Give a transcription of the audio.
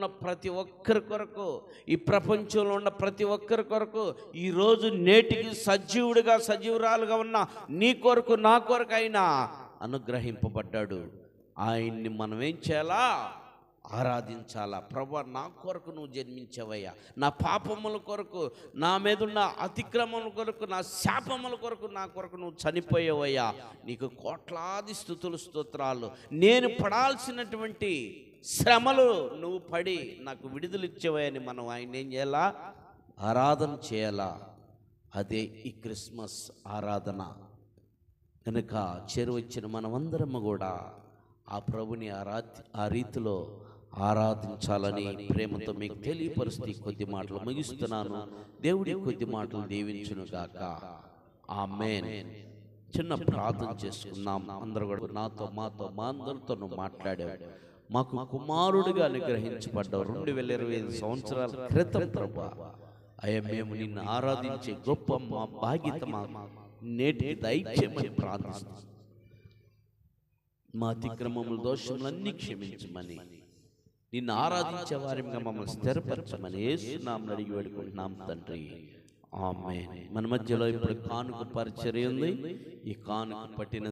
ఉన్న ప్రతి ఒక్కరి కొరకు, ఈ ప్రపంచంలో ఉన్న ప్రతి ఒక్కరి కొరకు, ఈరోజు నేటికి సజీవుడిగా సజీవురాలుగా ఉన్న నీ కొరకు నా కొరకు ఆయన అనుగ్రహింపబడ్డాడు. ఆయన్ని మనం ఏం చేయాలా? ఆరాధించాలా. ప్రభువా, నా కొరకు నువ్వు జన్మించావయ్యా, నా పాపముల కొరకు, నా మీదున్న అతిక్రమముల కొరకు, నా శాపముల కొరకు, నా కొరకు నువ్వు చనిపోయావయ్యా, నీకు కోట్లాది స్తుతులు స్తోత్రాలు. నేను పడాల్సినటువంటి శ్రమలు నువ్వు పడి నాకు విడుదలిచ్చేవని మనం ఆయన ఏం చేయాలా? ఆరాధన చేయాలా. అదే ఈ క్రిస్మస్ ఆరాధన. కనుక చేరువచ్చిన మనమందరము కూడా ఆ ప్రభుని ఆ రీతిలో ఆరాధించాలని ప్రేమతో మీకు తెలియపరుస్తూ కొద్ది మాటలు ముగిస్తున్నాను. దేవుడి కొద్ది మాటలు దీవించును గాక. ఆమేన్. చిన్న ప్రార్థన చేసుకున్నాం. అందరూ కూడా నాతో మా అందరితోనూ మాట్లాడాడు. మాకు కుమారుడిగా అనుగ్రహించబడ్డావు 2025 సంవత్సరాల క్రితం ప్రభువా. అయ్యా, మేము నిన్ను ఆరాధించే గొప్ప మా బాధ్యత నేటికి దయచేయమని ప్రార్థిస్తాం. మా అతిక్రమములు దోషములన్నీ క్షమించమని, నిన్ను ఆరాధించే వారిగా మమ్మల్ని స్థిరపరచమని యేసు నామమున అడిగి వేడుకుంటున్నాం తండ్రి. ఆమేన్. మన మధ్యలో ఇప్పుడు కానుక పరిచర్య ఉంది. ఈ కానుక పట్టిన